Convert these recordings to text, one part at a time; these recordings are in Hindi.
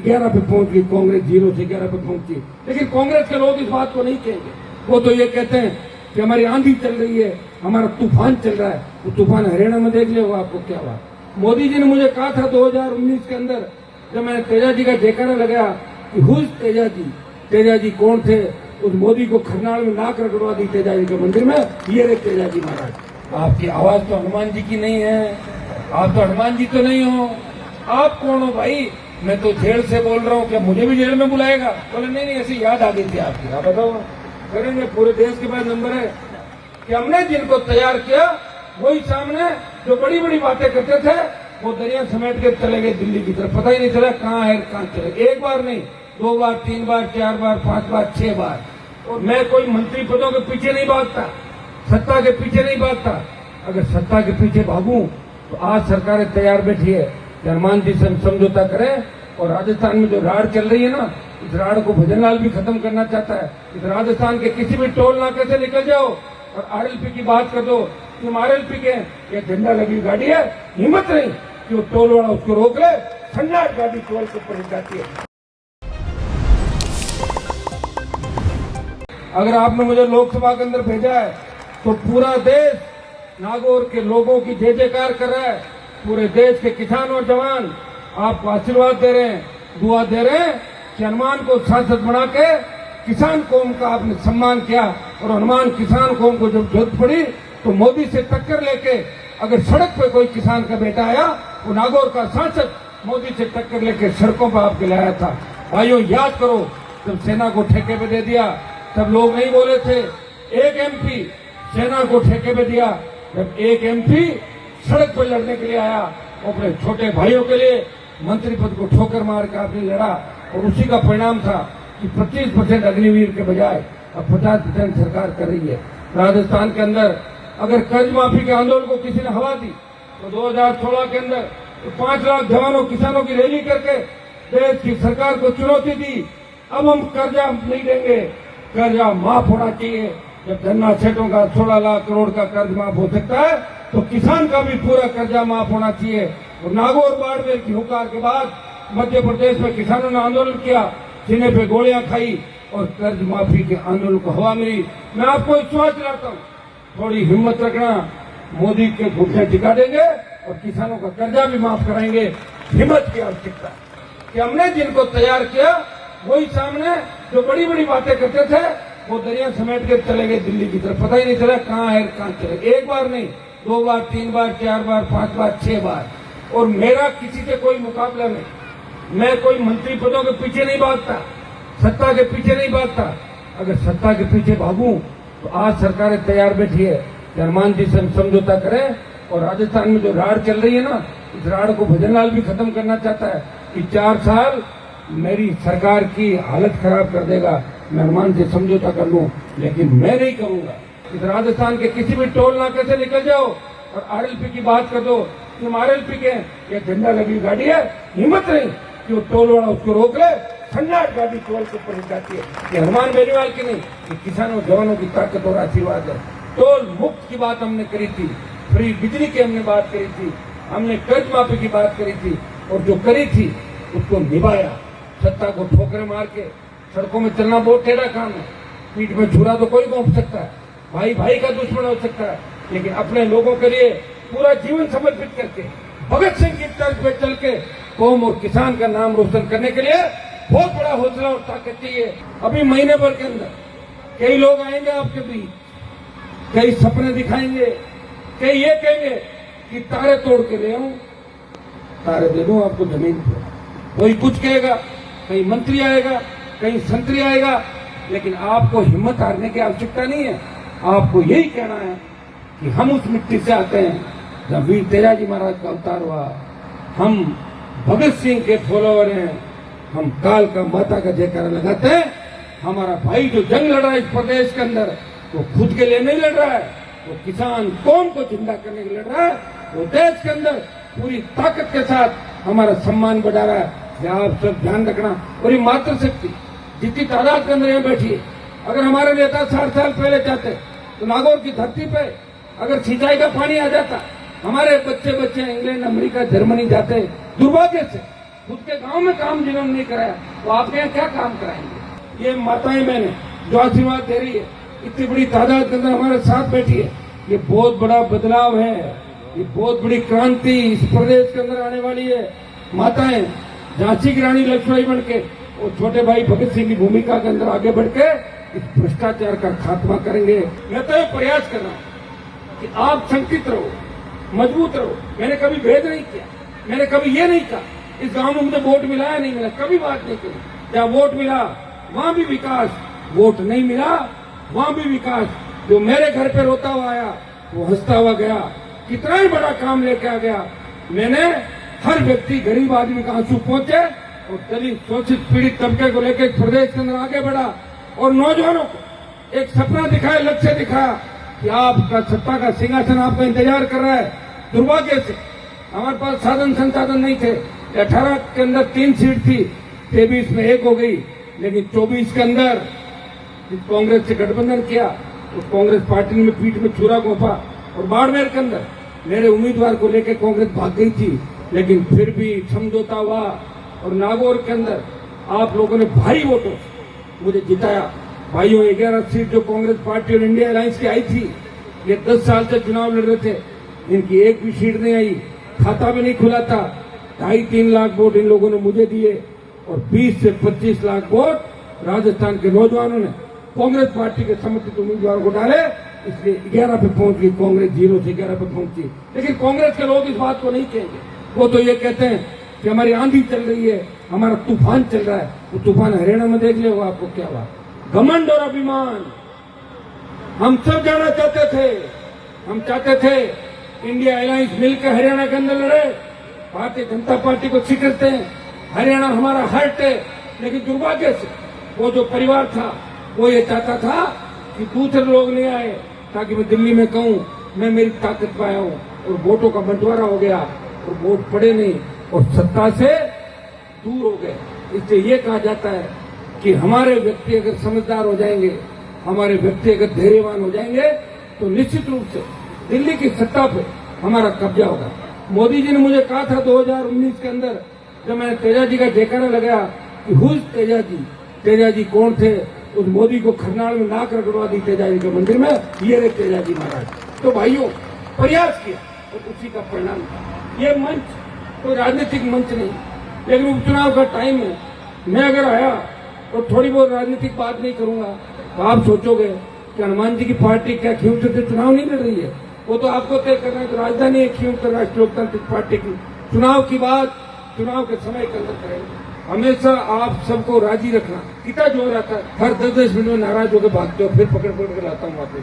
11 पे पहुंच गई कांग्रेस, 0 से 11 पे पहुंची। लेकिन कांग्रेस के लोग इस बात को नहीं कहेंगे। वो तो ये कहते हैं कि हमारी आंधी चल रही है, हमारा तूफान चल रहा है। वो तूफान हरियाणा में देख लिया आपको क्या हुआ। मोदी जी ने मुझे कहा था 2019 के अंदर, जब मैंने तेजा जी का जयकारा लगाया कि हुई तेजा जी, तेजा जी कौन थे, उस मोदी को खरनाल में नाक रगड़वा दी तेजा जी के मंदिर में। ये रे तेजा जी महाराज। आपकी आवाज तो हनुमान जी की नहीं है, आप तो हनुमान जी तो नहीं हो। आप कौन हो भाई? मैं तो जेल से बोल रहा हूँ, क्या मुझे भी जेल में बुलाएगा? बोले नहीं, ऐसी याद आ गई थी आपकी। आप बताओ, करेंगे। पूरे देश के पास नंबर है कि हमने जिनको तैयार किया वही सामने जो बड़ी बड़ी बातें करते थे वो दरिया समेट के चले गए दिल्ली की तरफ। पता ही नहीं चला कहाँ है कहाँ चले। एक बार नहीं, 2 बार, 3 बार, 4 बार, 5 बार, 6 बार। और मैं कोई मंत्री पदों के पीछे नहीं भागता, सत्ता के पीछे नहीं भागता। अगर सत्ता के पीछे भागूं तो आज सरकारें तैयार बैठी है कि हनुमान जी से समझौता करें। और राजस्थान में जो राड़ चल रही है ना, इस राड़ को भजनलाल भी खत्म करना चाहता है। इस राजस्थान के किसी भी टोल नाके से निकल जाओ और आरएलपी की बात कर दो, तुम आरएलपी के ये झंडा लगी गाड़ी है, हिम्मत नहीं कि वो टोल वाला उसको रोक ले। सन्नाट गाड़ी टोल के ऊपर जाती है। अगर आपने मुझे लोकसभा के अंदर भेजा है तो पूरा देश नागौर के लोगों की जय जयकार कर रहा है। पूरे देश के किसान और जवान आपको आशीर्वाद दे रहे हैं, दुआ दे रहे हैं कि हनुमान को सांसद बना के किसान कौम का आपने सम्मान किया। और हनुमान किसान कौम को जब जरूरत पड़ी तो मोदी से टक्कर लेके, अगर सड़क पे कोई किसान का बेटा आया, वो नागौर का सांसद मोदी से टक्कर लेके सड़कों पर आपके लाया था। भाइयों याद करो, जब सेना को ठेके पे दे दिया तब लोग नहीं बोले थे। एक एमपी सेना को ठेके पे दिया, जब एक एमपी सड़क पर लड़ने के लिए आया, अपने छोटे भाइयों के लिए मंत्री पद को ठोकर मार के आपने लड़ा। और उसी का परिणाम था कि 25% अग्निवीर के बजाय अब 50% सरकार कर रही है। राजस्थान के अंदर अगर कर्ज माफी के आंदोलन को किसी ने हवा दी तो 2016 के अंदर तो 5 लाख जवानों किसानों की रैली करके देश की सरकार को चुनौती दी। अब हम कर्जा नहीं देंगे, कर्जा माफ होना चाहिए। जब धन्ना सेठों का 16 लाख करोड़ का कर्ज माफ हो सकता है तो किसान का भी पूरा कर्जा माफ होना चाहिए। और नागौर बाड़मेर की हुकार के बाद मध्य प्रदेश में किसानों ने आंदोलन किया, सीने पे गोलियां खाई और कर्ज माफी के आंदोलन को हवा मिली। मैं आपको विश्वास दिलाता हूँ, थोड़ी हिम्मत रखना, मोदी के घुटने टिका देंगे और किसानों का कर्जा भी माफ कराएंगे। हिम्मत की आवश्यकता कि हमने जिनको तैयार किया वही सामने जो बड़ी बड़ी बातें करते थे वो दरिया समेट के चले गए दिल्ली की तरफ। पता ही नहीं चला कहाँ है कहाँ चले। एक बार नहीं, 2 बार, 3 बार, 4 बार, 5 बार, 6 बार। और मेरा किसी से कोई मुकाबला नहीं, मैं कोई मंत्री पदों के पीछे नहीं भागता, सत्ता के पीछे नहीं भागता। अगर सत्ता के पीछे भागूं तो आज सरकारें तैयार बैठी है कि हनुमान जी से समझौता करें। और राजस्थान में जो राड़ चल रही है ना, इस राड़ को भजनलाल भी खत्म करना चाहता है कि 4 साल मेरी सरकार की हालत खराब कर देगा, मैं हनुमान से समझौता कर लूं, लेकिन मैं नहीं करूंगा। इस राजस्थान के किसी भी टोल नाके से निकल जाओ और आरएलपी की बात कर दो, तुम आरएलपी के ये झंडा लगी गाड़ी है, हिम्मत नहीं कि वो टोल वाला उसको रोक ले। सन्नाट गाड़ी टोल के ऊपर जाती है। ये हनुमान बेनीवाल की नहीं, ये किसानों जवानों की ताकत और आशीर्वाद है। टोल मुक्त की बात हमने करी थी, फ्री बिजली की हमने बात करी थी, हमने कर्ज माफी की बात करी थी और जो करी थी उसको निभाया। सत्ता को ठोकरे मार के सड़कों में चलना बहुत टेढ़ा काम है। पीठ में छुरा तो कोई घोंप सकता है, भाई भाई का दुश्मन हो सकता है, लेकिन अपने लोगों के लिए पूरा जीवन समर्पित करके भगत सिंह की तर्ज पे चल के कौम और किसान का नाम रोशन करने के लिए बहुत बड़ा हौसला और ताकत चाहिए। अभी महीने भर के अंदर कई लोग आएंगे आपके बीच, कई सपने दिखाएंगे, कई ये कहेंगे कि तारे तोड़ के ले आऊं, तारे दे दूं आपको जमीन पर। कोई कुछ कहेगा, कहीं मंत्री आएगा, कहीं संतरी आएगा, लेकिन आपको हिम्मत हारने की आवश्यकता नहीं है। आपको यही कहना है कि हम उस मिट्टी से आते हैं जब वीर तेजा जी महाराज का अवतार हुआ। हम भगत सिंह के फॉलोवर हैं, हम काल का माता का जयकारा लगाते हैं। हमारा भाई जो जंग लड़ रहा है इस प्रदेश के अंदर, वो खुद के लिए नहीं लड़ रहा है, वो किसान कौम को जिंदा करने के लिए लड़ रहा है। वो देश के अंदर पूरी ताकत के साथ हमारा सम्मान बढ़ा रहा है। आप सब ध्यान रखना। और ये मातृशक्ति जितनी तादाद के अंदर यहाँ बैठी है, अगर हमारे नेता 60 साल पहले चाहते तो नागौर की धरती पे अगर सिंचाई का पानी आ जाता, हमारे बच्चे इंग्लैंड, अमेरिका, जर्मनी जाते। दुर्भाग्य से खुद के गांव में काम जिन्होंने नहीं कराया तो आपके यहाँ क्या काम कराएंगे। ये माताएं बहनें जो आशीर्वाद दे रही है, इतनी बड़ी तादाद के अंदर हमारे साथ बैठी है, ये बहुत बड़ा बदलाव है, ये बहुत बड़ी क्रांति इस प्रदेश के अंदर आने वाली है। माताएं झांसी की रानी लक्ष्मीबाई बन के और छोटे भाई भगत सिंह की भूमिका के अंदर आगे बढ़ के इस भ्रष्टाचार का खात्मा करेंगे। मैं तो ये प्रयास कर रहा हूं कि आप शंकित रहो, मजबूत रहो। मैंने कभी भेद नहीं किया, मैंने कभी ये नहीं कहा इस गांव में मुझे वोट मिला या नहीं मिला, कभी बात नहीं करी। जहाँ वोट मिला वहां भी विकास, वोट नहीं मिला वहां भी विकास। जो मेरे घर पे रोता हुआ आया वो हंसता हुआ गया, कितना ही बड़ा काम लेके आ गया। मैंने हर व्यक्ति, गरीब आदमी का आंसू पहुंचे और दलित शोषित पीड़ित तबके को लेकर प्रदेश के अंदर आगे बढ़ा और नौजवानों को एक सपना दिखाया, लक्ष्य दिखाया कि आपका सत्ता का सिंहासन आपका इंतजार कर रहा है। दुर्भाग्य से हमारे पास साधन संसाधन नहीं थे। 18 के अंदर 3 सीट थी, 23 में 1 हो गई, लेकिन 24 के अंदर कांग्रेस से गठबंधन किया तो कांग्रेस पार्टी ने पीठ में छुरा घोंपा और बाड़मेर के अंदर मेरे उम्मीदवार को लेकर कांग्रेस भाग गई थी, लेकिन फिर भी समझौता हुआ और नागौर के अंदर आप लोगों ने भारी वोटों से मुझे जिताया। भाइयों 11 सीट जो कांग्रेस पार्टी और इंडिया अलायंस की आई थी, ये 10 साल से चुनाव लड़ रहे थे, इनकी एक भी सीट नहीं आई, खाता भी नहीं खुला था। 2.5-3 लाख वोट इन लोगों ने मुझे दिए और 20 से 25 लाख वोट राजस्थान के नौजवानों ने कांग्रेस पार्टी के समर्थित उम्मीदवारों को डाले, इसलिए 11 पे पहुंच गई कांग्रेस, 0 से 11 पे पहुंची। लेकिन कांग्रेस के लोग इस बात को नहीं कहेंगे, वो तो ये कहते हैं कि हमारी आंधी चल रही है, हमारा तूफान चल रहा है। वो तूफान हरियाणा में देख ले, वो आपको क्या हुआ। घमंड और अभिमान हम सब जाना चाहते थे, हम चाहते थे इंडिया अलायंस मिलकर हरियाणा के अंदर लड़े, भारतीय जनता पार्टी को शिकस्त है, हरियाणा हमारा हर्ट है। लेकिन दुर्भाग्य से वो जो परिवार था वो ये चाहता था कि दूसरे लोग नहीं आए ताकि मैं दिल्ली में कहूं मैं मेरी ताकत पाया हूं, और वोटों का बंटवारा हो गया और वोट पड़े नहीं और सत्ता से दूर हो गए। इससे ये कहा जाता है कि हमारे व्यक्ति अगर समझदार हो जाएंगे, हमारे व्यक्ति अगर धैर्यवान हो जाएंगे तो निश्चित रूप से दिल्ली की सत्ता पे हमारा कब्जा होगा। मोदी जी ने मुझे कहा था 2019 के अंदर, जब मैंने तेजा जी का जयकारा लगाया कि हुज तेजा जी, तेजा जी कौन थे, उस मोदी को खरनाल में नाक रगड़वा दी तेजा जी के मंदिर में, ये रे तेजा जी महाराज। तो भाइयों प्रयास किया और उसी का परिणाम था। ये मंच कोई राजनीतिक मंच नहीं, लेकिन उपचुनाव का टाइम है। मैं अगर आया तो थोड़ी बहुत राजनीतिक बात नहीं करूंगा तो आप सोचोगे कि हनुमान जी की पार्टी क्या खींच से चुनाव नहीं लड़ रही है। वो तो आपको तय करना है, तो राजधानी है खींच कर राष्ट्रीय लोकतांत्रिक पार्टी की चुनाव की बात चुनाव के समय के अंदर करेंगे। हमेशा आप सबको राजी रखना। कितना जोर आता है, हर 10-10 मिनट में नाराज होकर भागते हो, फिर पकड़ के लाता हूँ वापस।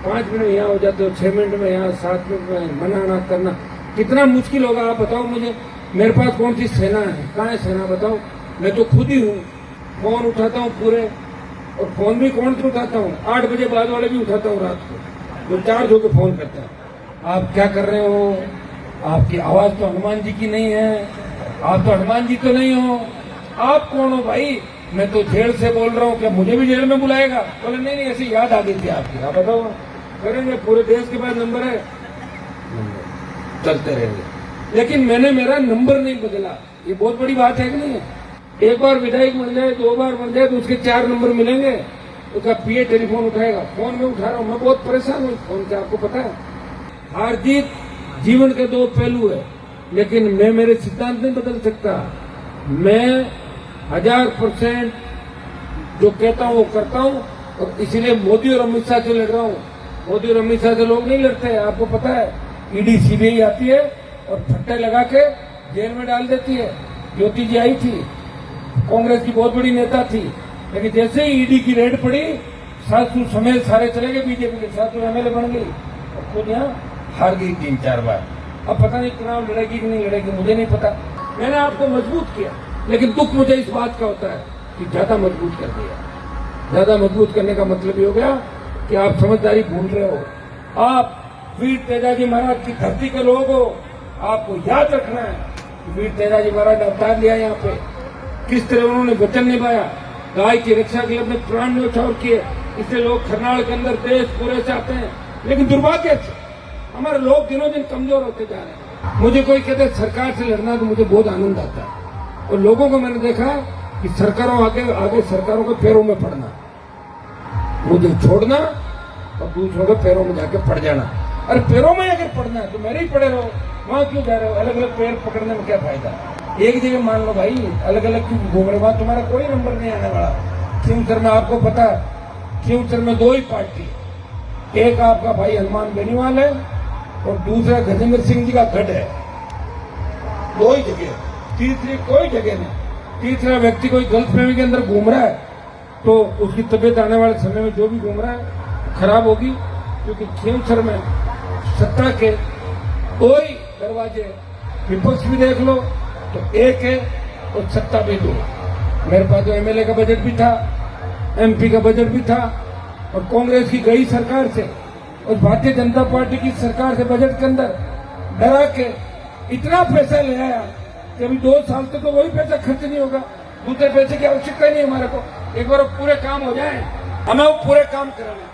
5 मिनट में यहाँ हो जाते हो, 6 मिनट में यहाँ, 7 मिनट में मना करना कितना मुश्किल होगा आप बताओ मुझे। मेरे पास कौन सी सेना है, कहाँ है सेना बताओ। मैं तो खुद ही हूँ, फोन उठाता हूँ पूरे, और फोन भी कौन से उठाता हूँ, 8 बजे बाद वाले भी उठाता हूँ रात को, जो चार्ज होकर फोन करता है। आप क्या कर रहे हो, आपकी आवाज तो हनुमान जी की नहीं है, आप तो हनुमान जी तो नहीं हो, आप कौन हो भाई। मैं तो जेल से बोल रहा हूँ, क्या मुझे भी जेल में बुलाएगा। बोले नहीं नहीं, ऐसी याद आ गई थी आपकी, आप बताओ। करेंगे, पूरे देश के पास नंबर है, चलते रहेंगे। लेकिन मैंने मेरा नंबर नहीं बदला, ये बहुत बड़ी बात है कि नहीं है। एक बार विधायक बन जाए, 2 बार बन जाए तो उसके 4 नंबर मिलेंगे, उसका पीए टेलीफोन उठाएगा। फोन में उठा रहा हूँ, मैं बहुत परेशान हूँ फोन से, आपको पता है। हार जीत जीवन के 2 पहलू है, लेकिन मैं मेरे सिद्धांत नहीं बदल सकता। मैं 1000% जो कहता हूँ वो करता हूँ, और इसीलिए मोदी और अमित शाह से लड़ रहा हूँ। मोदी और अमित शाह से लोग नहीं लड़ते, आपको पता है। ईडी सीबीआई आती है और फट्टे लगा के जेल में डाल देती है। ज्योति जी आई थी, कांग्रेस की बहुत बड़ी नेता थी, लेकिन जैसे ही ईडी की रेड पड़ी, सासू समेत सारे चले गए बीजेपी के, सासू एमएलए बन गई और खुद यहाँ हार गई 3-4 बार। अब पता नहीं चुनाव लड़ेगी कि नहीं लड़ेगी, मुझे नहीं पता। मैंने आपको मजबूत किया, लेकिन दुख मुझे इस बात का होता है कि ज्यादा मजबूत कर दिया। ज्यादा मजबूत करने का मतलब ये हो गया कि आप समझदारी भूल रहे हो। आप वीर तेजाजी महाराज की धरती के लोग हो, आपको याद रखना है कि वीर तेजाजी महाराज ने अवतार लिया यहाँ पे, किस तरह उन्होंने वचन निभाया, गाय की रक्षा के लिए अपने प्राण न्यौछावर किए। इसलिए लोग खरनाल के अंदर देश पूरे से आते हैं, लेकिन दुर्भाग्य से हमारे लोग दिनों दिन कमजोर होते जा रहे हैं। मुझे कोई कहते सरकार से लड़ना तो मुझे बहुत आनंद आता है। और लोगों को मैंने देखा कि सरकारों आगे आगे सरकारों के पैरों में पड़ना, मुझे छोड़ना और दूसरों के पैरों में जाके पड़ जाना। अरे पैरों में अगर पड़ना है तो मेरे ही पड़े रहो, वहां क्यों जा रहे हो? अलग अलग पैर पकड़ने में क्या फायदा? एक जगह मान लो भाई, अलग अलग क्यों घूम रहे? वहां तुम्हारा कोई नंबर नहीं आने वाला। खींवसर में आपको पता है, खींवसर में दो ही पार्टी, एक आपका भाई हनुमान बेनीवाल है और दूसरा गजेंद्र सिंह जी का गढ़ है। दो ही जगह, तीसरी कोई जगह नहीं। तीसरा व्यक्ति कोई गलतफहमी के अंदर घूम रहा है तो उसकी तबीयत आने वाले समय में जो भी घूम रहा है खराब होगी, क्योंकि खींवसर में सत्ता के दो ही दरवाजे, विपक्ष भी देख लो तो एक है और सत्ता भी दो। मेरे पास तो एमएलए का बजट भी था, एमपी का बजट भी था, और कांग्रेस की गई सरकार से और भारतीय जनता पार्टी की सरकार से बजट के अंदर डरा के इतना पैसा ले आया कि अभी 2 साल तक तो वही पैसा खर्च नहीं होगा। दूसरे पैसे की आवश्यकता नहीं है हमारे को। एक बार पूरे काम हो जाए, हमें वो पूरे काम कराना।